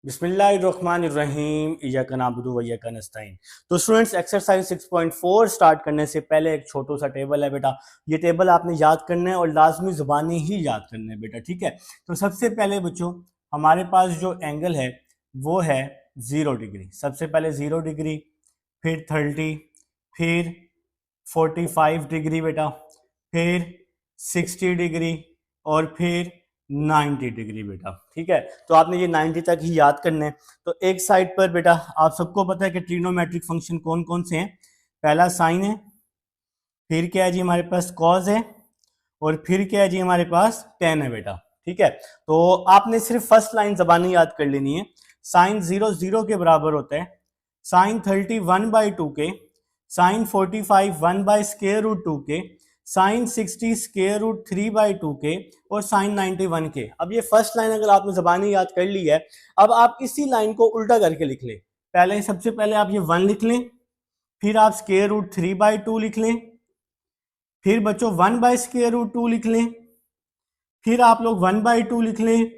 बिस्मिल्लाहिर्रहमानिर्रहीम इय्याका नअबुदु व इय्याका नस्तईन। तो स्टूडेंट्स एक्सरसाइज 6.4 स्टार्ट करने से पहले एक छोटा सा टेबल है बेटा। ये टेबल आपने याद करना है और लाजमी ज़ुबानी ही याद करना है बेटा, ठीक है। तो सबसे पहले बच्चों हमारे पास जो एंगल है वो है 0 डिग्री। सबसे पहले 0 डिग्री, फिर 30, फिर 45 डिग्री बेटा, फिर 60 डिग्री और फिर 90 डिग्री बेटा, ठीक है। तो आपने ये 90 तक ही याद करना है। तो एक साइड पर बेटा आप सबको पता है कि ट्रिग्नोमेट्रिक फंक्शन कौन कौन से हैं। पहला साइन है, फिर क्या है जी हमारे पास कॉस है, और फिर क्या है जी हमारे पास टेन है बेटा, ठीक है। तो आपने सिर्फ फर्स्ट लाइन जबानी याद कर लेनी है। साइन 0 के बराबर होता है साइन 30 1/2 के, साइन 45 1/√2 के, साइन 60 √3/2 के और साइन 91 के। अब ये फर्स्ट लाइन अगर आपने जबानी याद कर ली है, अब आप इसी लाइन को उल्टा करके लिख लें। पहले सबसे पहले आप ये 1 लिख लें, फिर आप √3/2 लिख लें, फिर बच्चों 1/√2 लिख लें, फिर आप लोग 1/2 लिख लें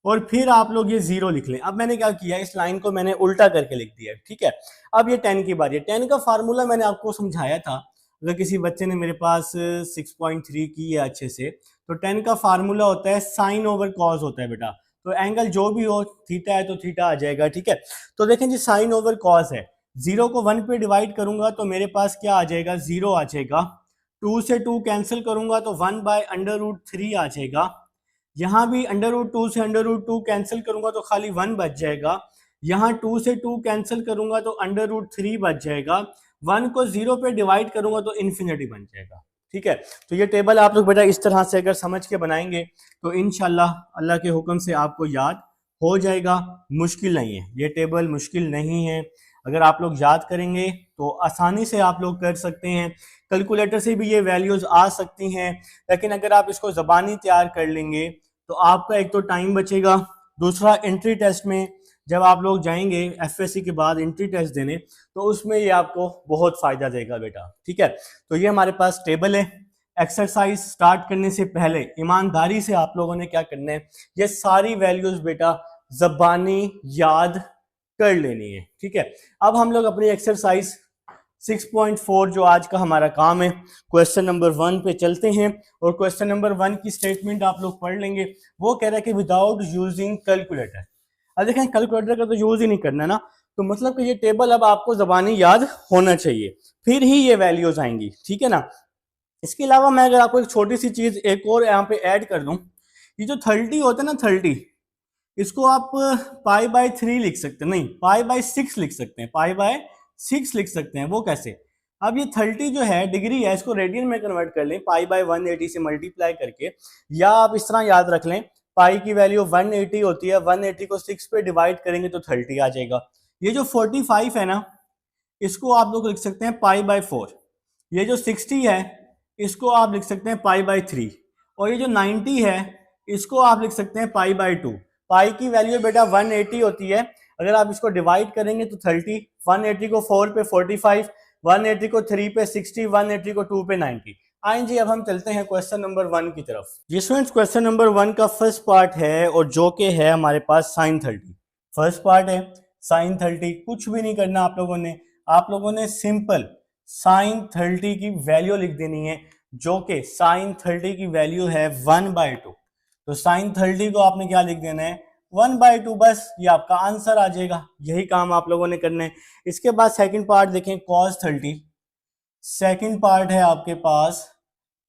और फिर आप लोग ये 0 लिख लें। अब मैंने क्या किया, इस लाइन को मैंने उल्टा करके लिख दिया, ठीक है। अब ये 10 की बारी है। 10 का फार्मूला मैंने आपको समझाया था। अगर किसी बच्चे ने मेरे पास 6.3 की है अच्छे से, तो 10 का फार्मूला होता है साइन ओवर कॉस होता है बेटा। तो एंगल जो भी हो, थीटा है तो थीटा आ जाएगा, ठीक है। तो देखें जी साइन ओवर कॉस है, 0 को 1 पे डिवाइड करूंगा तो मेरे पास क्या आ जाएगा, 0 आ जाएगा। 2 से 2 कैंसिल करूंगा तो 1/√3 आ जाएगा। यहाँ भी √2 से √2 कैंसिल करूंगा तो खाली 1 बच जाएगा। यहाँ 2 से 2 कैंसिल करूंगा तो √3 बच जाएगा। 1 को 0 पे डिवाइड करूंगा तो इन्फिनिटी बन जाएगा, ठीक है। तो ये टेबल आप लोग बेटा इस तरह से अगर समझ के बनाएंगे तो इंशाल्लाह अल्लाह के हुक्म से आपको याद हो जाएगा। मुश्किल नहीं है, ये टेबल मुश्किल नहीं है। अगर आप लोग याद करेंगे तो आसानी से आप लोग कर सकते हैं। कैलकुलेटर से भी ये वैल्यूज आ सकती हैं, लेकिन अगर आप इसको ज़बानी तैयार कर लेंगे तो आपका एक तो टाइम बचेगा, दूसरा एंट्री टेस्ट में जब आप लोग जाएंगे एफएससी के बाद एंट्री टेस्ट देने, तो उसमें ये आपको बहुत फायदा देगा बेटा, ठीक है। तो ये हमारे पास टेबल है। एक्सरसाइज स्टार्ट करने से पहले ईमानदारी से आप लोगों ने क्या करना है, ये सारी वैल्यूज बेटा ज़बानी याद कर लेनी है, ठीक है। अब हम लोग अपनी एक्सरसाइज 6.4 जो आज का हमारा काम है, क्वेश्चन नंबर 1 पे चलते हैं। और क्वेश्चन नंबर 1 की स्टेटमेंट आप लोग पढ़ लेंगे। वो कह रहा है कि विदाउट यूजिंग कैलकुलेटर। अब देखें कैलकुलेटर का तो यूज ही नहीं करना ना, तो मतलब कि ये टेबल अब आपको जबानी याद होना चाहिए, फिर ही ये वैल्यूज आएंगी, ठीक है ना। इसके अलावा मैं अगर आपको एक छोटी सी चीज एक और यहाँ पे ऐड कर दूं, ये जो 30 होता है ना 30, इसको आप π/3 लिख सकते हैं, नहीं π/6 लिख सकते हैं, π/6 लिख सकते हैं। वो कैसे, अब ये 30 जो है डिग्री है, इसको रेडियन में कन्वर्ट कर लें π/180 से मल्टीप्लाई करके, या आप इस तरह याद रख लें पाई की वैल्यू 180 होती है, 180 को 6 पे डिवाइड करेंगे तो 30 आ जाएगा। ये जो 45 है ना, इसको आप लोग लिख सकते हैं π/4। ये जो 60 है इसको आप लिख सकते हैं π/3, और ये जो 90 है इसको आप लिख सकते हैं π/2। पाई की वैल्यू बेटा 180 होती है, अगर आप इसको डिवाइड करेंगे तो 30, 180 को 4 पे 45, 180 को 3 पे 60, 180 को 2 पे 90। आइए जी अब हम चलते हैं क्वेश्चन नंबर 1 की तरफ। जी स्टूडेंट्स क्वेश्चन नंबर 1 का फर्स्ट पार्ट है और जो कि है हमारे पास साइन 30। फर्स्ट पार्ट है साइन 30, कुछ भी नहीं करना आप लोगों ने सिंपल साइन 30 की वैल्यू लिख देनी है, जो कि साइन 30 की वैल्यू है 1/2। तो साइन 30 को आपने क्या लिख देना है, 1/2, बस ये आपका आंसर आ जाएगा। यही काम आप लोगों ने करना है। इसके बाद सेकंड पार्ट देखें, cos 30। सेकंड पार्ट है आपके पास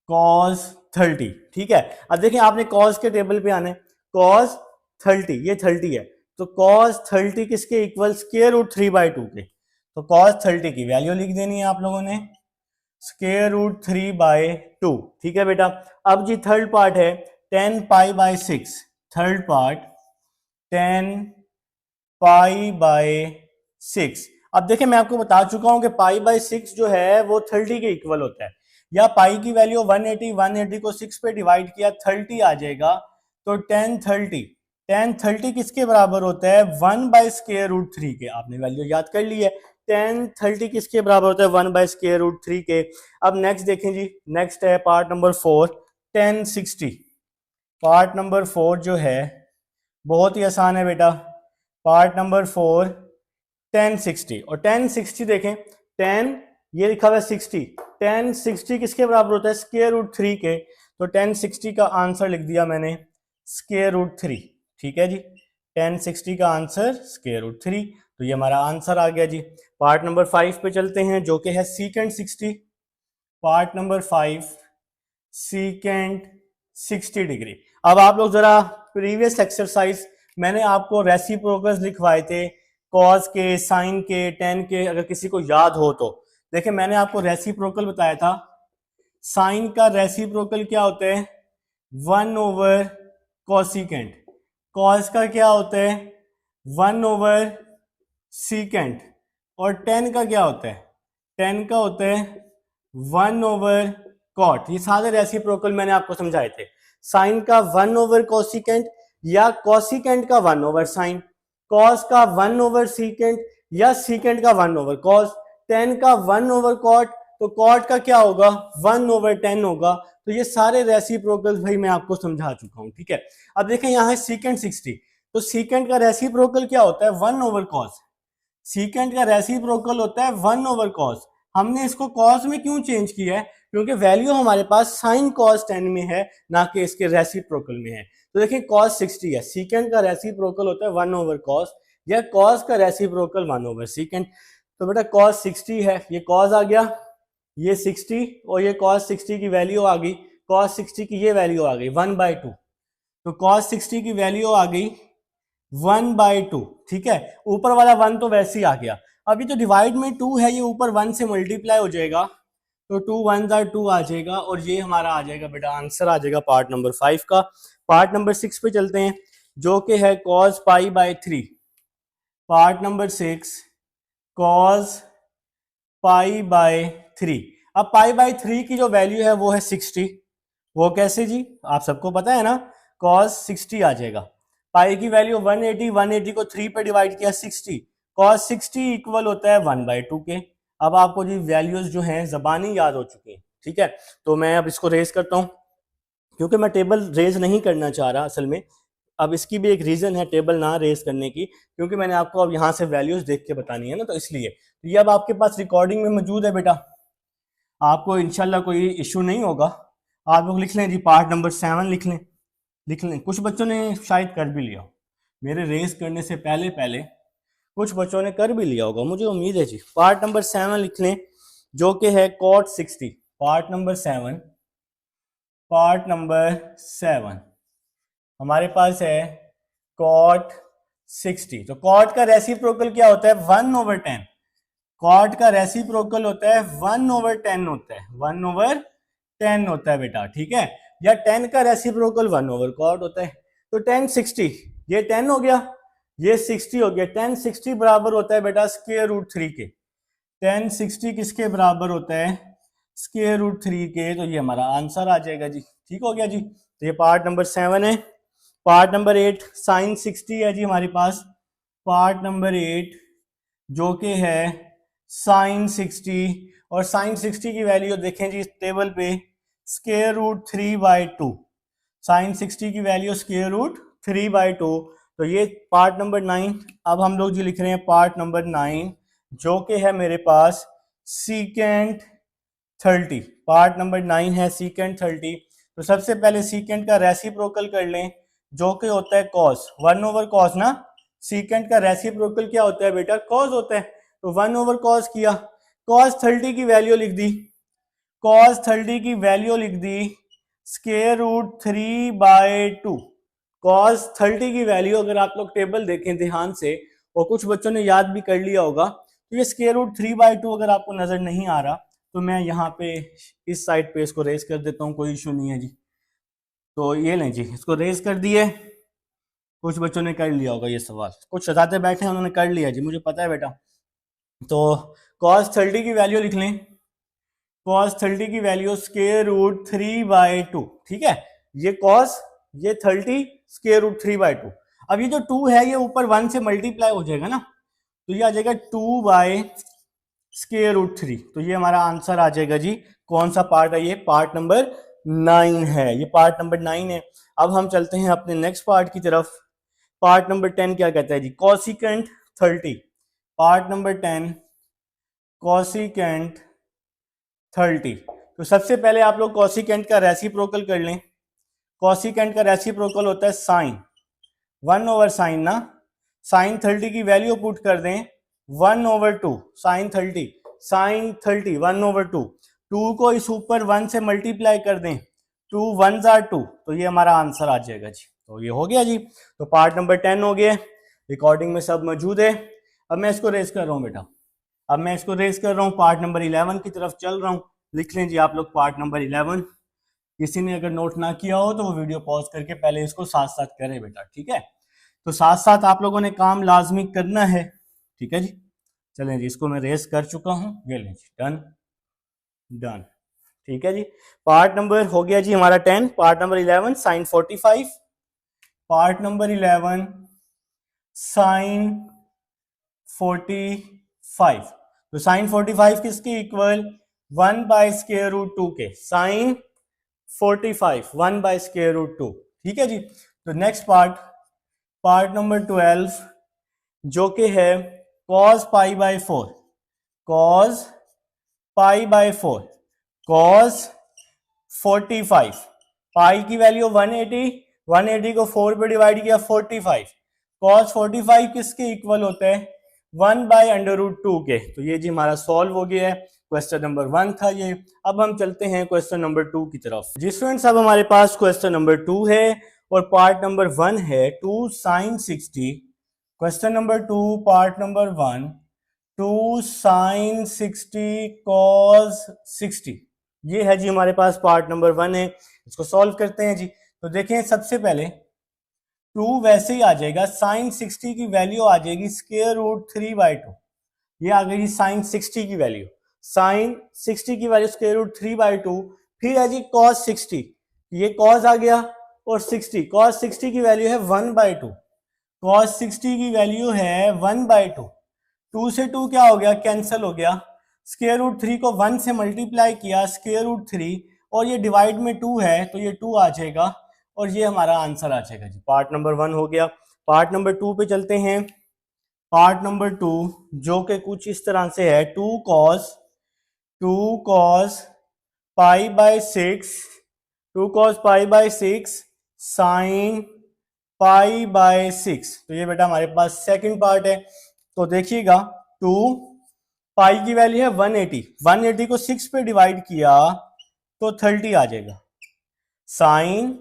cos 30, ठीक है। अब देखें आपने cos के टेबल पे आना है, cos 30, ये 30 है, तो cos 30 किसके इक्वल, √3/2 के। तो cos 30 की वैल्यू लिख देनी है आप लोगों ने, √3/2, ठीक है बेटा। अब जी थर्ड पार्ट है 10π/6। Third part 10π/6। अब देखें मैं आपको बता चुका हूं कि π/6 जो है वो 30 के इक्वल होता है, या पाई की वैल्यू 180, 180 को 6 पे डिवाइड किया 30 आ जाएगा। तो 1030 किसके बराबर होता है, 1/√3 के। आपने वैल्यू याद कर ली है, 1030 किसके बराबर होता है, 1/√3 के। अब नेक्स्ट देखें जी, नेक्स्ट है पार्ट नंबर 4 1060। पार्ट नंबर 4 जो है बहुत ही आसान है बेटा, पार्ट नंबर 4 1060, और 1060 देखें 10 ये लिखा हुआ है 60, 1060 किसके बराबर होता है स्क्वायर रूट 3 के, तो 1060 का आंसर लिख दिया मैंने स्क्वायर रूट 3। ठीक है जी, 1060 का आंसर स्क्वायर रूट 3, तो ये हमारा आंसर आ गया जी। पार्ट नंबर 5 पे चलते हैं जो कि है secant 60। Part number 5 secant 60 degree. अब आप लोग जरा प्रीवियस एक्सरसाइज मैंने आपको रेसिप्रोकल्स लिखवाए थे कॉस के, साइन के, टेन के, अगर किसी को याद हो तो देखिए मैंने आपको रेसिप्रोकल बताया था। साइन का रेसिप्रोकल क्या होता है 1 ओवर कॉसिकेंट, कॉस का क्या होता है 1 ओवर सीकेंट, और टेन का क्या होता है, टेन का होता है 1 ओवर कॉट। ये सारे रेसिप्रोकल मैंने आपको समझाए थे। साइन का 1 ओवर कोसिकेंट या कोसिकेंट का 1 ओवर साइन, कॉस का 1 ओवर सीकेंट या सीकेंट का 1 ओवर कॉस, टेन का 1 ओवर कॉट, तो कॉट का क्या होगा 1 ओवर 10 होगा। तो ये सारे रेसिप्रोकल भाई मैं आपको समझा चुका हूं। ठीक है, अब देखें यहाँ है सीकेंट 60, तो सीकेंट का रेसिप्रोकल क्या होता है 1 ओवर कॉस, सीकेंट का रेसिप्रोकल होता है 1 ओवर कॉस। हमने इसको कॉस में क्यों चेंज किया है, क्योंकि वैल्यू हमारे पास साइन कॉस 10 में है ना कि इसके रेसिप्रोकल में है। तो देखिए कॉस 60 है, सीकेंट का रेसिप्रोकल होता है 1 ओवर कॉस, या कॉस का रेसिप्रोकल 1 ओवर सीकेंट। तो बेटा कॉस 60 है, ये कॉस आ गया, ये 60 और ये कॉस 60 की वैल्यू आ गई, कॉस 60 की ये वैल्यू आ गई 1/2, तो कॉस 60 की वैल्यू आ गई 1/2। ठीक है, ऊपर वाला 1 तो वैसे ही आ गया। अभी तो डिवाइड में 2 है, ये ऊपर 1 से मल्टीप्लाई हो जाएगा, तो 2 1 2 आ जाएगा, और ये हमारा आ जाएगा बेटा आंसर आ जाएगा पार्ट नंबर 5 का। पार्ट नंबर 6 पे चलते हैं जो कि है cos π/3। Part number 6 cos π/3। अब π/3 की जो वैल्यू है वो है 60, वो कैसे जी, आप सबको पता है ना, cos 60 आ जाएगा, पाई की वैल्यू 180, 180 को 3 पे डिवाइड किया 60, cos 60 इक्वल होता है 1/2 के। अब आपको जी वैल्यूज जो हैं जबानी याद हो चुकी हैं। ठीक है, तो मैं अब इसको रेज करता हूं, क्योंकि मैं टेबल रेज नहीं करना चाह रहा असल में। अब इसकी भी एक रीजन है टेबल ना रेज करने की, क्योंकि मैंने आपको अब यहाँ से वैल्यूज देख के बतानी है ना, तो इसलिए तो ये अब आपके पास रिकॉर्डिंग में मौजूद है बेटा, आपको इंशाल्लाह कोई इशू नहीं होगा। आप लोग लिख लें जी, पार्ट नंबर 7 लिख लें, लिख लें। कुछ बच्चों ने शायद कर भी लिया, मेरे रेस करने से पहले पहले कुछ बच्चों ने कर भी लिया होगा, मुझे उम्मीद है जी। पार्ट नंबर 7 लिख लें जो कि है cot 60। Part number 7, part number 7 हमारे पास है कॉट 60। तो कॉट का रेसिप्रोकल क्या होता है 1/10, कॉट का रेसिप्रोकल होता है 1/10 होता है, 1/10 होता है बेटा। ठीक है, या 10 का रेसिप्रोकल 1 ओवर कॉट होता है। तो 1060 ये 10 हो गया, ये 60 हो गया, 1060 बराबर होता है बेटा स्क्वायर रूट 3 के। 1060 किसके बराबर होता है स्क्वायर रूट 3 के, तो ये हमारा आंसर आ जाएगा जी। ठीक हो गया जी, तो ये पार्ट नंबर 7 है। पार्ट नंबर 8 साइन 60 है जी हमारे पास। पार्ट नंबर 8 जो कि है साइन 60, और साइन 60 की वैल्यू देखें जी टेबल पे स्क्वायर रूट 3/2, साइन 60 की वैल्यू स्क्वायर रूट 3/2। तो ये पार्ट नंबर 9। अब हम लोग जो लिख रहे हैं पार्ट नंबर 9 जो कि है मेरे पास सीकेंट 30। पार्ट नंबर 9 है सीकेंट 30। तो सबसे पहले सीकेंट का रेसिप्रोकल कर लें जो कि होता है कॉस 1 ओवर कॉस ना, सीकेंट का रेसिप्रोकल क्या होता है बेटा कॉस होता है, तो 1 ओवर कॉस किया, कॉस 30 की वैल्यू लिख दी, कॉस 30 की वैल्यू लिख दी स्क्वायर रूट 3/2। कॉस 30 की वैल्यू अगर आप लोग टेबल देखें ध्यान से, और कुछ बच्चों ने याद भी कर लिया होगा, तो ये स्क्वायर रूट 3/2 अगर आपको नजर नहीं आ रहा तो मैं यहाँ पे इस साइड पे इसको रेज कर देता हूँ, कोई इशू नहीं है जी। तो ये लें जी, इसको रेज कर दिए, कुछ बच्चों ने कर लिया होगा ये सवाल, कुछ शताते बैठे हैं उन्होंने कर लिया जी, मुझे पता है बेटा। तो cos 30 की वैल्यू लिख लें, cos 30 की वैल्यू स्क्वायर रूट 3/2। ठीक है, ये cos ये 30 स्क्वायर रूट 3/2। अब ये जो 2 है ये ऊपर 1 से मल्टीप्लाई हो जाएगा ना, तो ये आ जाएगा 2 स्क्वायर रूट 3। तो ये हमारा आंसर आ जाएगा जी। कौन सा पार्ट है ये, पार्ट नंबर 9 है, ये पार्ट नंबर 9 है। अब हम चलते हैं अपने नेक्स्ट पार्ट की तरफ पार्ट नंबर 10 क्या कहता है जी, कॉसिकेंट 30। Part number 10 cosecant 30। तो सबसे पहले आप लोग कॉसिकेंट का रेसिप्रोकल कर लें। कॉसिकेंट का रेसिप्रोकल होता है साइन 1/sin ना, साइन 30 की वैल्यू पुट कर दें 1/2 साइन 30, साइन 30 1/2, 2 को इस ऊपर 1 से मल्टीप्लाई कर दें, 2 1s are 2, तो ये हमारा आंसर आ जाएगा जी। तो ये हो गया जी। तो पार्ट नंबर 10 हो गया, रिकॉर्डिंग में सब मौजूद है। अब मैं इसको रेस कर रहा हूँ बेटा, अब मैं इसको रेस कर रहा हूँ, पार्ट नंबर 11 की तरफ चल रहा हूँ। लिख लें जी आप लोग पार्ट नंबर 11। किसी ने अगर नोट ना किया हो तो वो वीडियो पॉज करके पहले इसको साथ साथ करें बेटा, ठीक है। तो साथ साथ आप लोगों ने काम लाजमी करना है, ठीक है जी। चलें जी, इसको मैं रेस कर चुका हूँ, ये लें जी, डन डन, ठीक है जी। पार्ट नंबर हो गया जी हमारा 10, part number 11 sine 45, part number 11 sine 45। तो साइन 45 किसके इक्वल, 1/√2 के, साइन 45 1/√2, ठीक है जी। तो नेक्स्ट पार्ट, पार्ट नंबर 12 जो कि है cos π/4, cos π/4, cos 45, पाई की वैल्यू 180, 180 को 4 पे डिवाइड किया 45, cos 45 किसके इक्वल होता है, 1/√2 के। तो ये जी हमारा सॉल्व हो गया है, क्वेश्चन नंबर 1 था ये। अब हम चलते हैं क्वेश्चन नंबर 2 की तरफ। जी स्टूडेंट्स, अब हमारे पास क्वेश्चन नंबर 2 है और पार्ट नंबर 1 है 2 sin 60। Question number 2 part number 1, 2 sin 60 cos 60, ये है जी हमारे पास पार्ट नंबर 1 है। इसको सॉल्व करते हैं जी। तो देखें सबसे पहले 2 वैसे ही आ जाएगा, साइन 60 की वैल्यू आ जाएगी √3/2, ये आ गई साइन 60 की वैल्यू, साइन 60 की वैल्यू √3/2। फिर है जी cos 60, ये cos आ गया और 60, cos 60 की वैल्यू है 1/2, cos 60 की वैल्यू है 1/2, 2 से 2 क्या हो गया, कैंसिल हो गया, √3 को 1 से मल्टीप्लाई किया √3 और ये डिवाइड में 2 है तो ये 2 आ जाएगा और ये हमारा आंसर आ जाएगा जी। पार्ट नंबर 1 हो गया। पार्ट नंबर 2 पे चलते हैं। पार्ट नंबर 2 जो कि कुछ इस तरह से है 2 cos π/6, 2 cos π/6 साइन π/6। तो ये बेटा हमारे पास सेकंड पार्ट है। तो देखिएगा 2 पाई की वैल्यू है 180, 180 को 6 पे डिवाइड किया तो 30 आ जाएगा, साइन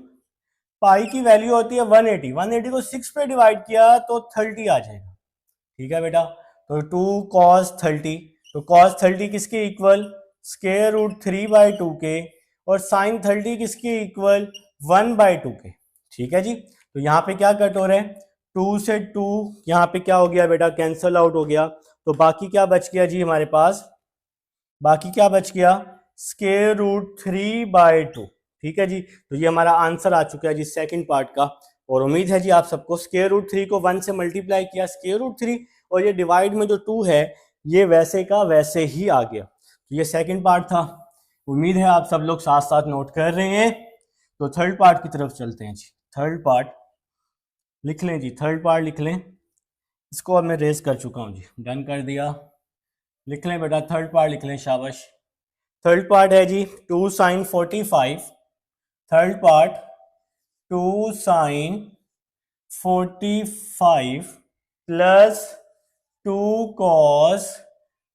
पाई की वैल्यू होती है 180, 180 को 6 पे डिवाइड किया तो 30 आ जाएगा, ठीक है बेटा। तो 2 cos 30, तो cos 30 किसके इक्वल, √3/2 के, और साइन 30 किसके इक्वल 1/2 के, ठीक है जी। तो यहाँ पे क्या कट हो रहा है, 2 से 2 यहाँ पे क्या हो गया बेटा, कैंसल आउट हो गया। तो बाकी क्या बच गया जी हमारे पास, बाकी क्या बच गया, √3/2, ठीक है जी। तो ये हमारा आंसर आ चुका है जी सेकंड पार्ट का। और उम्मीद है जी आप सबको, √3 को 1 से मल्टीप्लाई किया √3 और ये डिवाइड में जो 2 है ये वैसे का वैसे ही आ गया। तो ये सेकंड पार्ट था। उम्मीद है आप सब लोग साथ साथ नोट कर रहे हैं। तो थर्ड पार्ट की तरफ चलते हैं जी। थर्ड पार्ट लिख लें जी, थर्ड पार्ट लिख लें। इसको अब मैं रेस कर चुका हूँ जी, डन कर दिया। लिख लें बेटा, थर्ड पार्ट लिख लें, शाबाश। थर्ड पार्ट है जी 2 sin 45, third part 2 sin 45 plus 2 cos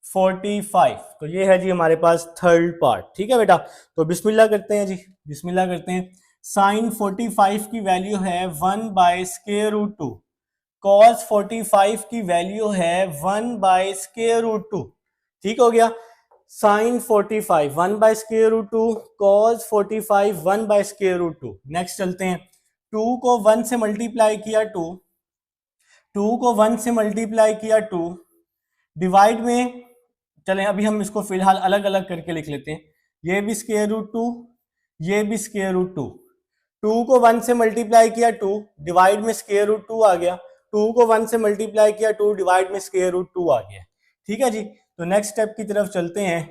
45। तो ये है जी हमारे पास थर्ड पार्ट, ठीक है बेटा। तो बिस्मिल्लाह करते हैं जी, बिस्मिल्लाह करते हैं। साइन 45 की वैल्यू है 1/√2, cos 45 की वैल्यू है 1/√2, ठीक हो गया। Sign 45 1/√2, cos 45 1/√2। नेक्स्ट चलते हैं, 2 को 1 से मल्टीप्लाई किया 2, 2 को 1 से मल्टीप्लाई किया 2, डिवाइड में चलें अभी हम इसको फिलहाल अलग अलग करके लिख लेते हैं। ये भी √2, ये भी √2। 2 को 1 से मल्टीप्लाई किया 2, डिवाइड में √2 आ गया। 2 को 1 से मल्टीप्लाई किया 2, डिवाइड में √2 आ गया, ठीक है जी। तो नेक्स्ट स्टेप की तरफ चलते हैं।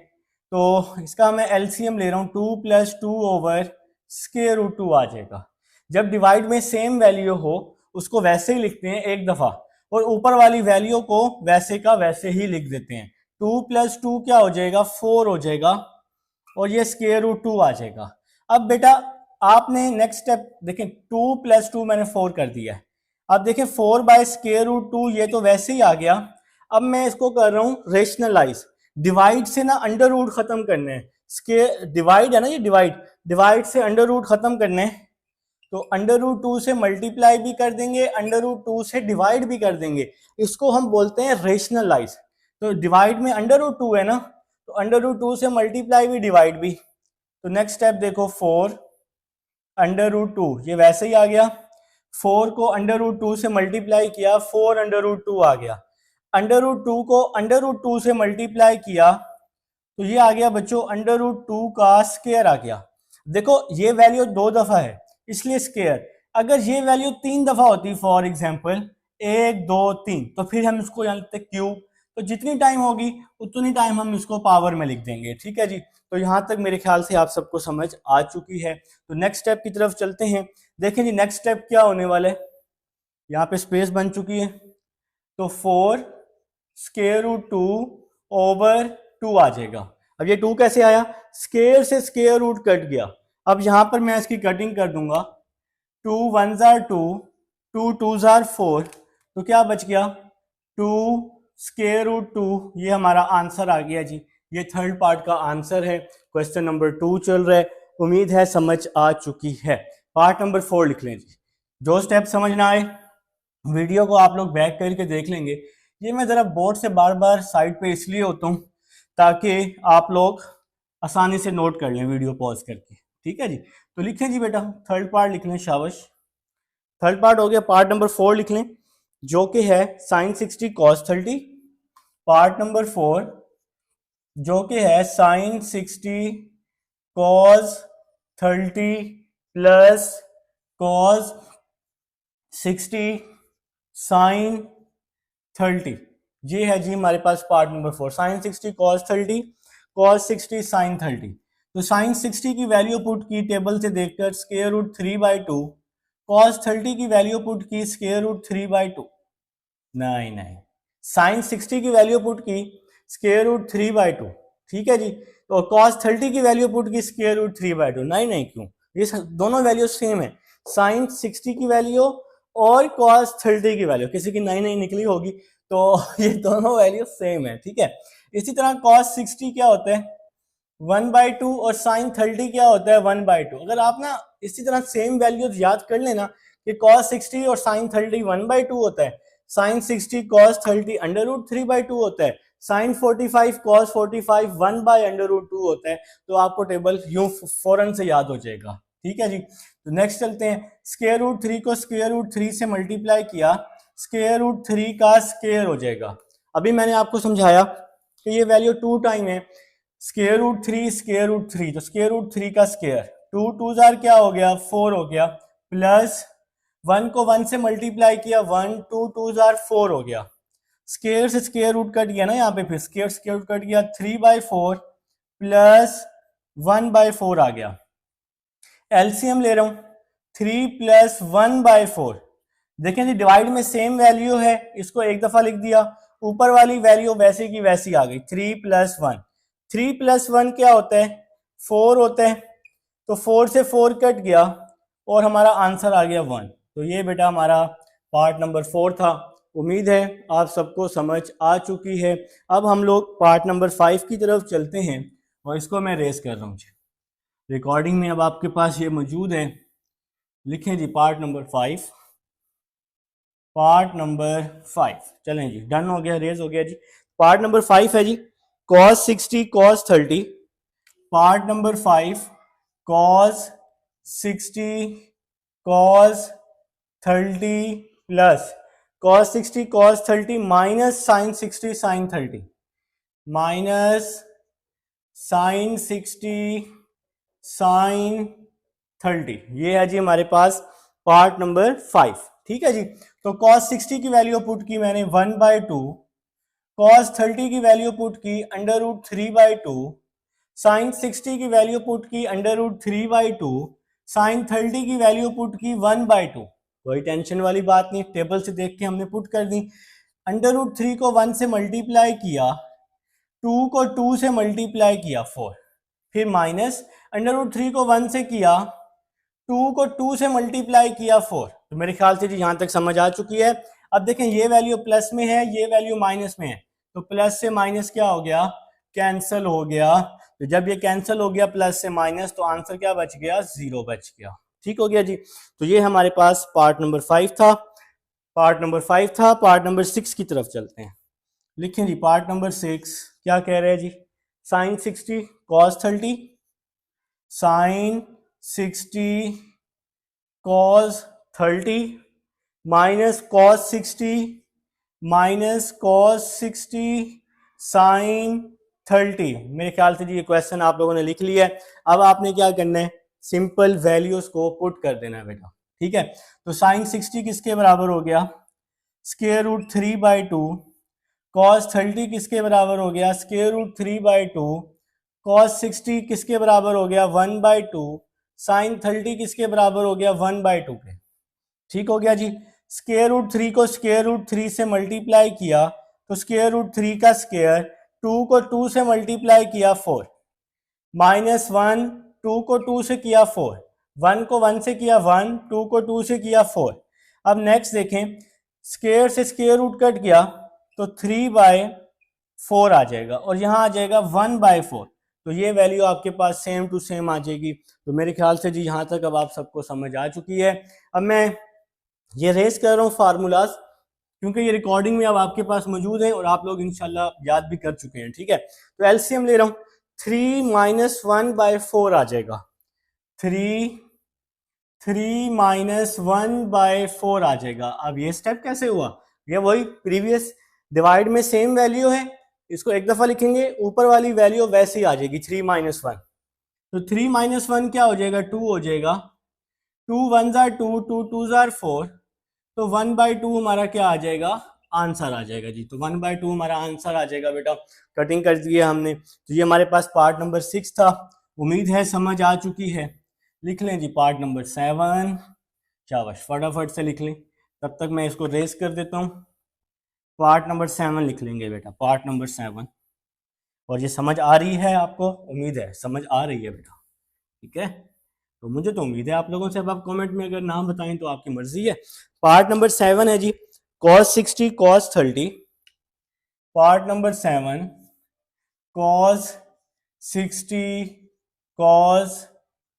तो इसका मैं एलसीएम ले रहा हूँ, 2 + 2 ओवर √2 आ जाएगा। जब डिवाइड में सेम वैल्यू हो उसको वैसे ही लिखते हैं एक दफा, और ऊपर वाली वैल्यू को वैसे का वैसे ही लिख देते हैं। 2 + 2 क्या हो जाएगा, 4 हो जाएगा, और ये √2 आ जाएगा। अब बेटा आपने नेक्स्ट स्टेप देखें, 2 + 2 मैंने 4 कर दिया है। अब देखें 4/√2 ये तो वैसे ही आ गया। अब मैं इसको कर रहा हूं रेशनलाइज, डिवाइड से ना अंडर रूट खत्म करने हैं। स्केयर डिवाइड है ना, ये डिवाइड से अंडर रूट खत्म करने हैं, तो √2 से मल्टीप्लाई भी कर देंगे, √2 से डिवाइड भी कर देंगे। इसको हम बोलते हैं रेशनलाइज। तो डिवाइड में √2 है ना, तो √2 से मल्टीप्लाई भी डिवाइड भी। तो नेक्स्ट स्टेप देखो, 4 √2 ये वैसे ही आ गया। 4 को √2 से मल्टीप्लाई किया, 4 √2 आ गया। √2 को √2 से मल्टीप्लाई किया तो ये आ गया बच्चों √2 का स्क्वायर आ गया। देखो ये वैल्यू 2 दफा है इसलिए स्क्वायर। अगर ये वैल्यू 3 दफा होती, फॉर एग्जांपल 1 2 3, तो फिर हम इसको यहाँ लिखते क्यूब। तो जितनी टाइम होगी उतनी टाइम हम इसको पावर में लिख देंगे। ठीक है जी, तो यहाँ तक मेरे ख्याल से आप सबको समझ आ चुकी है। तो नेक्स्ट स्टेप की तरफ चलते हैं। देखें जी नेक्स्ट स्टेप क्या होने वाला है, यहाँ पे स्पेस बन चुकी है, तो 4 √2/2 आ जाएगा। अब ये 2 कैसे आया, स्क्वायर से स्क्वायर रूट कट गया। अब यहां पर मैं इसकी कटिंग कर दूंगा, 2 1 जार 2, 2 2 जार 4, तो क्या बच गया 2 √2। ये हमारा आंसर आ गया जी, ये थर्ड पार्ट का आंसर है। क्वेश्चन नंबर 2 चल रहा है, उम्मीद है समझ आ चुकी है। पार्ट नंबर 4 लिख लें जी। जो स्टेप समझ ना आए वीडियो को आप लोग बैक करके देख लेंगे। ये मैं ज़रा बोर्ड से बार बार साइड पे इसलिए होता हूँ ताकि आप लोग आसानी से नोट कर लें वीडियो पॉज करके। ठीक है जी, तो लिखें जी बेटा, थर्ड पार्ट लिख लें, शाबाश। थर्ड पार्ट हो गया, पार्ट नंबर 4 लिख लें जो कि है sin 60 cos 30। पार्ट नंबर 4 जो कि है sin 60 cos 30 plus cos 60 sin 30। ये है जी हमारे पास part number 4, sin 60 cos 30 cos 60 sin 30। तो sin 60 की वैल्यू पुट की टेबल से देखकर √3/2, cos 30 की वैल्यू पुट की √3/2। नहीं, sin 60 की वैल्यू पुट की √3/2। ठीक है जी, तो cos 30 की वैल्यू पुट की √3/2। नहीं क्यों, ये दोनों वैल्यू सेम है, sin 60 की वैल्यू और cos 30 की वैल्यू, किसी की नहीं निकली होगी तो ये दोनों वैल्यू सेम है। ठीक है, इसी तरह cos 60 क्या होता है 1/2 और sin 30 क्या होता है 1/2। अगर आप ना इसी तरह सेम वैल्यूज याद कर लेना कि cos 60 और sin 30 1/2 होता है, sin 60 cos 30 √3/2 होता है, sin 45 cos 45 1/√2 होता है, तो आपको टेबल यूं फौरन से याद हो जाएगा। ठीक है जी, तो नेक्स्ट चलते हैं। √3 को √3 से मल्टीप्लाई किया, √3 का स्क्वायर हो जाएगा। अभी मैंने आपको समझाया कि ये वैल्यू 2 टाइम है, √3 तो √3 का स्क्वायर, 2 2 जार क्या हो गया 4 हो गया, प्लस 1 को 1 से मल्टीप्लाई किया 1 2 2 जार 4 हो गया, स्क्वायर से स्क्वायर रूट कट गया ना, यहाँ पे फिर स्क्वायर रूट कट गया, 3/4 प्लस 1/4 आ गया। एलसीएम ले रहा हूं, 3 + 1/4। देखें जी डिवाइड में सेम वैल्यू है, इसको एक दफा लिख दिया, ऊपर वाली वैल्यू वैसे की वैसी आ गई, 3 + 1। 3 + 1 क्या होता है 4 होता है, तो 4 से 4 कट गया और हमारा आंसर आ गया 1। तो ये बेटा हमारा पार्ट नंबर 4 था। उम्मीद है आप सबको समझ आ चुकी है। अब हम लोग पार्ट नंबर 5 की तरफ चलते हैं, और इसको मैं रेस कर रहा हूँ रिकॉर्डिंग में, अब आपके पास ये मौजूद है। लिखें जी पार्ट नंबर 5, पार्ट नंबर 5। चलें जी, डन हो गया, रेज हो गया जी। पार्ट नंबर 5 है जी cos 60 cos 30। Part number 5 cos 60 cos 30 plus cos 60 cos 30 minus sin 60 sin 30 minus sin 60 sin 30। ये है जी हमारे पास पार्ट नंबर 5। ठीक है जी, तो cos 60 की वैल्यू पुट की मैंने 1/2, cos 30 की वैल्यू पुट की √3/2, sin 60 की वैल्यू पुट की √3/2, sin 30 की वैल्यू पुट की 1/2। कोई टेंशन वाली बात नहीं, टेबल से देख के हमने पुट कर दी। √3 को 1 से मल्टीप्लाई किया, 2 को 2 से मल्टीप्लाई किया 4, फिर माइनस √3 को 1 से किया, 2 को 2 से मल्टीप्लाई किया 4। तो मेरे ख्याल से जी यहाँ तक समझ आ चुकी है। अब देखें ये वैल्यू प्लस में है, ये वैल्यू माइनस में है, तो प्लस से माइनस क्या हो गया, कैंसिल हो गया। तो जब ये कैंसिल हो गया प्लस से माइनस, तो आंसर क्या बच गया, 0 बच गया। ठीक हो गया जी। तो ये हमारे पास पार्ट नंबर 5 था। पार्ट नंबर 6 की तरफ चलते हैं। लिखें जी पार्ट नंबर 6 क्या कह रहे हैं जी, sine 60 cos 30, sine 60 cos 30 minus cos 60 minus cos 60 sine 30। मेरे ख्याल से जी ये क्वेश्चन आप लोगों ने लिख लिया है। अब आपने क्या करना है, सिंपल वैल्यूज को पुट कर देना है बेटा। ठीक है, तो साइन 60 किसके बराबर हो गया, √3/2। कॉस 30 किसके बराबर हो गया, √3/2। कॉस 60 किसके बराबर हो गया, 1/2। साइन 30 किसके बराबर हो गया, 1/2 के। ठीक हो गया जी। √3 को √3 से मल्टीप्लाई किया, तो √3 का स्क्वायर, 2 को 2 से मल्टीप्लाई किया 4, माइनस 1, 2 को 2 से किया 4, 1 को 1 से किया 1, 2 को 2 से किया 4। अब नेक्स्ट देखें, स्क्वायर से स्क्वायर रूट कट किया तो 3/4 आ जाएगा, और यहाँ आ जाएगा 1/4। तो ये वैल्यू आपके पास सेम टू सेम आ जाएगी। तो मेरे ख्याल से जी यहाँ तक अब आप सबको समझ आ चुकी है। अब मैं ये रेस कर रहा हूँ फार्मूलाज, क्योंकि ये रिकॉर्डिंग में अब आपके पास मौजूद है और आप लोग इंशाल्लाह याद भी कर चुके हैं। ठीक है, तो एलसीएम ले रहा हूँ, 3 - 1/4 आ जाएगा। 3 -1/4 आ जाएगा। अब ये स्टेप कैसे हुआ, ये वही प्रीवियस डिवाइड में सेम वैल्यू है, इसको एक दफा लिखेंगे, ऊपर वाली वैल्यू वैसे ही आ जाएगी 3 - 1। तो 3 - 1 क्या हो जाएगा, 2 हो जाएगा। 2 1s are 2, 2 2s are 4, तो 1/2 हमारा क्या आ जाएगा, आंसर आ जाएगा जी। तो 1/2 हमारा आंसर आ जाएगा बेटा। कटिंग कर दिया हमने। तो ये हमारे पास पार्ट नंबर 6 था। उम्मीद है समझ आ चुकी है। लिख लें जी पार्ट नंबर 7। शाबाश, फटाफट से लिख लें, तब तक मैं इसको रेस कर देता हूँ। पार्ट नंबर 7 लिख लेंगे बेटा, पार्ट नंबर 7। और ये समझ आ रही है आपको, उम्मीद है समझ आ रही है बेटा। ठीक है, तो मुझे तो उम्मीद है आप लोगों से। अब आप कमेंट में अगर नाम बताएं तो आपकी मर्जी है। पार्ट नंबर 7 है जी, cos 60 cos 30। Part number 7 cos 60 cos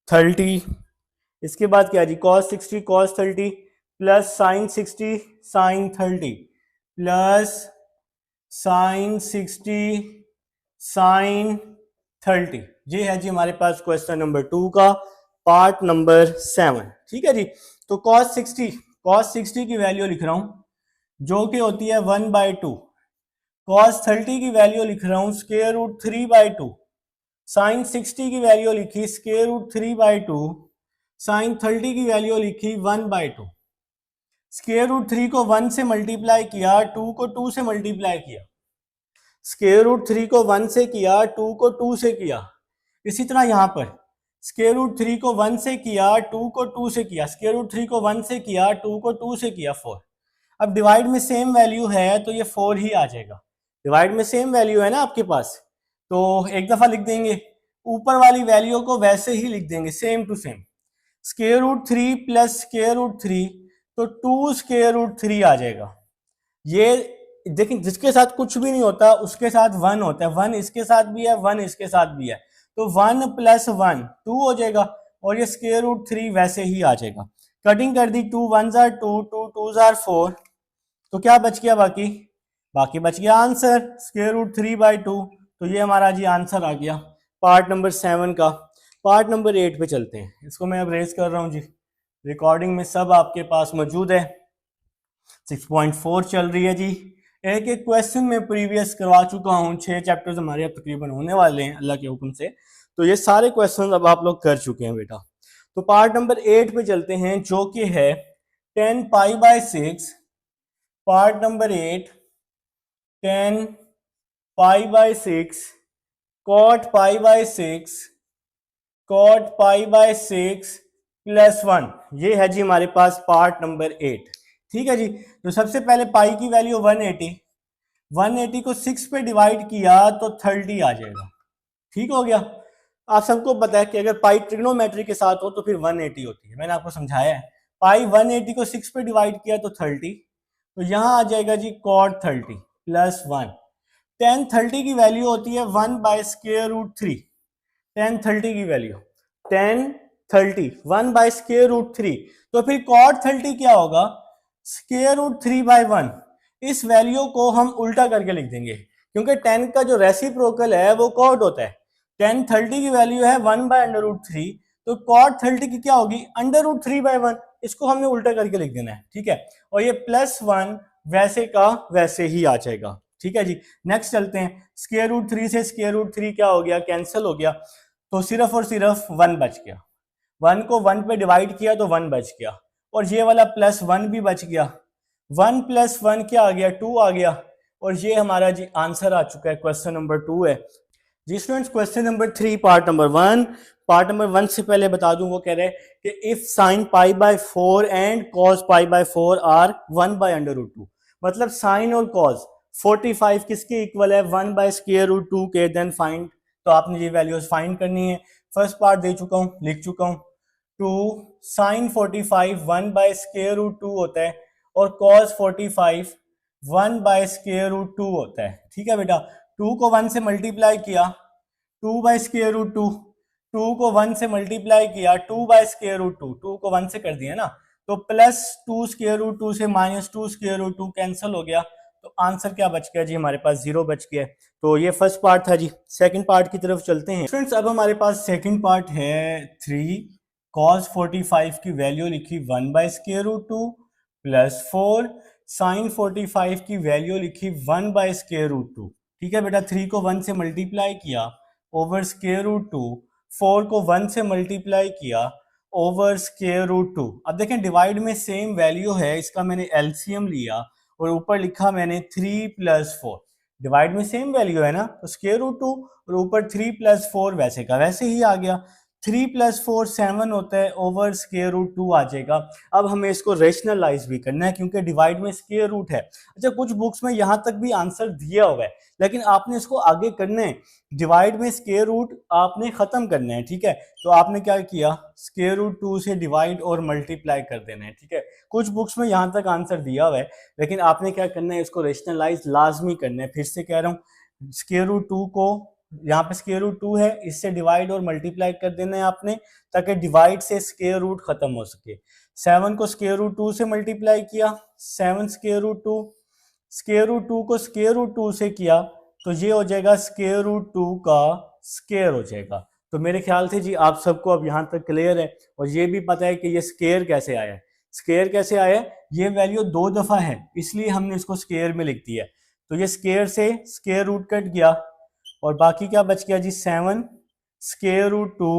30। इसके बाद क्या जी, cos 60 cos 30 plus sin 60 sin 30 plus sin 60 sin 30। ये है जी हमारे पास क्वेश्चन नंबर 2 का पार्ट नंबर 7। ठीक है जी। तो cos 60 की वैल्यू लिख रहा हूं जो कि होती है 1/2। cos 30 की वैल्यू लिख रहा हूं √3/2। sin 60 की वैल्यू लिखी √3/2। sin 30 की वैल्यू लिखी 1/2। √3 को 1 से मल्टीप्लाई किया, 2 को 2 से मल्टीप्लाई किया। √3 को 1 से किया, 2 को 2 से किया। इसी तरह यहां पर √3 को 1 से किया, 2 को 2 से किया। √3 को 1 से किया, 2 को 2 से किया, 4। अब डिवाइड में सेम वैल्यू है तो ये 4 ही आ जाएगा। डिवाइड में सेम वैल्यू है ना आपके पास, तो एक दफा लिख देंगे, ऊपर वाली वैल्यू को वैसे ही लिख देंगे सेम टू सेम। √3 प्लस √3, तो 2 √3 आ जाएगा। ये देखिए, जिसके साथ कुछ भी नहीं होता उसके साथ 1 होता है। 1 इसके साथ भी है, 1 इसके साथ भी है, तो 1 + 1 2 हो जाएगा, और ये √3 वैसे ही आ जाएगा। कटिंग कर दी, 2 1s are 2, 2 2s are 4, तो क्या बच गया, बाकी बच गया आंसर √3/2। तो ये हमारा जी आंसर आ गया पार्ट नंबर 7 का। पार्ट नंबर 8 पे चलते हैं। इसको मैं अब रेस कर रहा हूँ जी, रिकॉर्डिंग में सब आपके पास मौजूद है। 6.4 चल रही है जी। एक एक क्वेश्चन में प्रीवियस करवा चुका हूँ। 6 चैप्टर्स हमारे अब तकरीबन होने वाले हैं अल्लाह के हुक्म से। तो ये सारे क्वेश्चन अब आप लोग कर चुके हैं बेटा। तो पार्ट नंबर 8 पे चलते हैं, जो कि है 10π/6। Part number 8, 10π/6 cot π/6 cot π/6 plus 1। ये है जी हमारे पास पार्ट नंबर 8। ठीक है जी। तो सबसे पहले पाई की वैल्यू 180, 180 को 6 पे डिवाइड किया तो 30 आ जाएगा। ठीक हो गया। आप सबको पता है कि अगर पाई ट्रिग्नोमेट्री के साथ हो तो फिर 180 होती है, मैंने आपको समझाया है। पाई 180 को 6 पे डिवाइड किया तो 30, तो यहां आ जाएगा जी cot 30 प्लस 1। tan 30 की वैल्यू होती है 1 बाय स्क्वायर रूट 3। tan 30 की value tan 30 1 by square root 3, तो फिर cot 30 क्या होगा, स्क्वायर रूट 3 बाय 1। इस वैल्यू को हम उल्टा करके लिख देंगे, क्योंकि tan का जो रेसिप्रोकल है वो cot होता है। tan 30 की वैल्यू है 1 बाय अंडर रूट 3, तो cot 30 की क्या होगी, अंडर रूट 3 बाय 1। इसको हमने उल्टा करके लिख देना है। ठीक है, और ये प्लस 1 वैसे का वैसे ही आ जाएगा। ठीक है जी। नेक्स्ट चलते हैं। स्क्वायर रूट 3 से स्क्वायर रूट 3 क्या हो गया, कैंसिल हो गया, तो सिर्फ और सिर्फ 1 बच गया। 1 को 1 पे डिवाइड किया तो 1 बच गया, और ये वाला प्लस 1 भी बच गया। 1 प्लस 1 क्या आ गया, 2 आ गया, और ये हमारा जी आंसर आ चुका है, क्वेश्चन नंबर 2 है। जी students, question number 3 part number 1। Part number 1 से पहले बता दूं, वो कह रहे हैं कि if sine pi by 4 and cos pi by 4 are 1 by under root 2, मतलब साइन और कॉस 45 किसके इक्वल है, 1 बाय स्क्वायर रूट 2 के, देन फाइंड। तो आपने ये वैल्यूज फाइंड करनी है। फर्स्ट पार्ट दे चुका हूं, लिख चुका हूं। 2 साइन 45 1 बाय स्क्वायर रूट 2 होता है, और कॉस 45 1 बाय स्क्वायर रूट 2 होता है। ठीक है बेटा, 2 को 1 से मल्टीप्लाई किया 2 बाय स्क्वायर रूट 2, 2 को 1 से मल्टीप्लाई किया 2 बाय स्क्वायर रूट 2, 2 को 1 से कर दिया ना, तो प्लस 2 स्क्वायर रूट 2 से माइनस 2 स्क्वायर रूट 2 कैंसिल हो गया, तो आंसर क्या बच गया जी, हमारे पास 0 बच गया। तो ये फर्स्ट पार्ट था जी। सेकंड पार्ट की तरफ चलते हैं फ्रेंड्स। अब हमारे पास सेकंड पार्ट है 3 cos 45 की वैल्यू लिखी 1 by square root 2 plus 4 sine 45 की वैल्यू लिखी 1 बाय स्क्वायर रूट 2। ठीक है बेटा, 3 को 1 से मल्टीप्लाई किया ओवर स्क्वायर रूट 2, 4 को 1 से मल्टीप्लाई किया ओवर स्क्वायर रूट 2। अब देखें डिवाइड में सेम वैल्यू है, इसका मैंने एलसीएम लिया और ऊपर लिखा मैंने 3 प्लस 4। डिवाइड में सेम वैल्यू है ना, तो स्क्वायर रूट 2 और ऊपर 3 प्लस 4 वैसे का वैसे ही आ गया। 3 प्लस 4 7 होता है, ओवर स्क्वायर रूट 2 आ जाएगा। अब हमें इसको रेशनलाइज भी करना है, क्योंकि डिवाइड में स्क्वायर रूट है। अच्छा, कुछ बुक्स में यहां तक भी आंसर दिया हुआ है, लेकिन आपने इसको आगे करना है। डिवाइड में स्क्वायर रूट आपने खत्म करना है। ठीक है, तो आपने क्या किया, स्क्वायर रूट 2 से डिवाइड और मल्टीप्लाई कर देना है। ठीक है, कुछ बुक्स में यहां तक आंसर दिया हुआ है, लेकिन आपने क्या करना है, इसको रेशनलाइज लाजमी करना है। फिर से कह रहा हूँ, स्क्वायर रूट 2 को, यहाँ पे स्क्वायर रूट 2 है, इससे डिवाइड और मल्टीप्लाई कर देना है आपने, ताकि डिवाइड से स्क्वायर रूट खत्म हो सके। 7 को स्क्वायर रूट 2 से मल्टीप्लाई किया, 7 स्क्वायर रूट 2, स्क्वायर रूट 2 को स्क्वायर रूट 2 से किया, तो ये हो जाएगा स्क्वायर रूट 2 का स्क्वायर हो जाएगा। तो मेरे ख्याल से जी आप सबको अब यहाँ तक क्लियर है, और ये भी पता है कि ये स्क्वायर कैसे आया है। स्क्वायर कैसे आया है, ये वैल्यू 2 दफा है, इसलिए हमने इसको स्क्वायर में लिख दिया है। तो ये स्क्वायर से स्क्वायर रूट कट गया, और बाकी क्या बच गया जी, 7 स्क्वायर रूट 2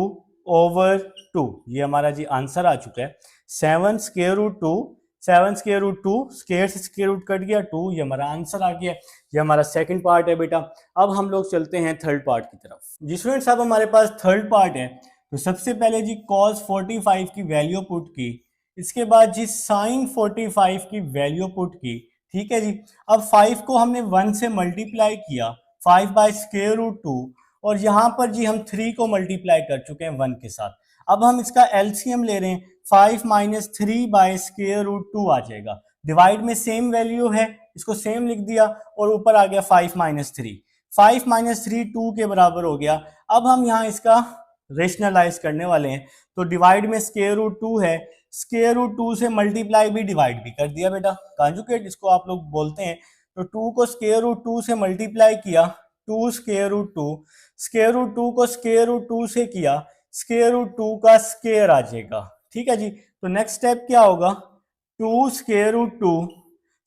ओवर 2। ये हमारा जी आंसर आ चुका है, 7 square root 2, 7 square root 2, square से स्क्वायर रूट कट गया 2, ये हमारा आंसर आ गया। ये हमारा सेकंड पार्ट है बेटा। अब हम लोग चलते हैं थर्ड पार्ट की तरफ। जी स्टूडेंट्स, अब हमारे पास थर्ड पार्ट है। तो सबसे पहले जी cos 45 की वैल्यू पुट की, इसके बाद जी sin 45 की वैल्यू पुट की। ठीक है जी। अब 5 को हमने 1 से मल्टीप्लाई किया, 5 बाय स्क्वायर रूट 2, और यहां पर जी हम 3 को मल्टीप्लाई कर चुके हैं 1 के साथ। अब हम इसका एलसीएम ले रहे हैं, 5 माइनस 3 बाय स्क्वायर रूट 2 आ जाएगा। डिवाइड में सेम वैल्यू है, इसको सेम लिख दिया, और ऊपर आ गया 5 माइनस 3, 5 माइनस 3 2 के बराबर हो गया। अब हम यहाँ इसका रेशनलाइज करने वाले हैं। तो डिवाइड में स्क्वायर रूट 2 है, स्क्वायर रूट 2 से मल्टीप्लाई भी डिवाइड भी कर दिया बेटा, कॉन्जुगेट इसको आप लोग बोलते हैं। तो 2 को स्क्वायर रूट 2 से मल्टीप्लाई किया, 2 स्क्वायर रूट 2, स्क्वायर रूट 2 को स्क्वायर रूट 2 से किया, स्क्वायर रूट 2 का स्क्वायर आ जाएगा। ठीक है जी। तो नेक्स्ट स्टेप क्या होगा, 2 स्क्वायर रूट 2,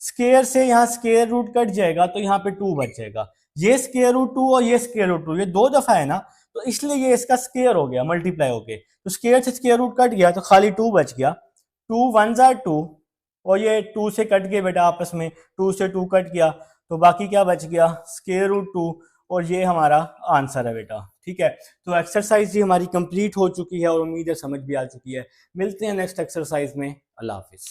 स्क्वायर से यहाँ स्क्वायर रूट कट जाएगा, तो यहाँ पे 2 बच जाएगा। ये स्क्वायर रूट 2 और ये स्क्वायर रूट 2, ये 2 दफा है ना, तो इसलिए ये इसका स्क्वायर हो गया, मल्टीप्लाई हो गया। तो स्क्वायर से स्क्वायर रूट कट गया, तो खाली 2 बच गया। 2 1 जार 2, और ये 2 से कट गए बेटा आपस में, 2 से 2 कट गया, तो बाकी क्या बच गया, स्क्वायर रूट 2, और ये हमारा आंसर है बेटा। ठीक है। तो एक्सरसाइज ही हमारी कंप्लीट हो चुकी है और उम्मीद है समझ भी आ चुकी है। मिलते हैं नेक्स्ट एक्सरसाइज में। अल्लाह हाफिज।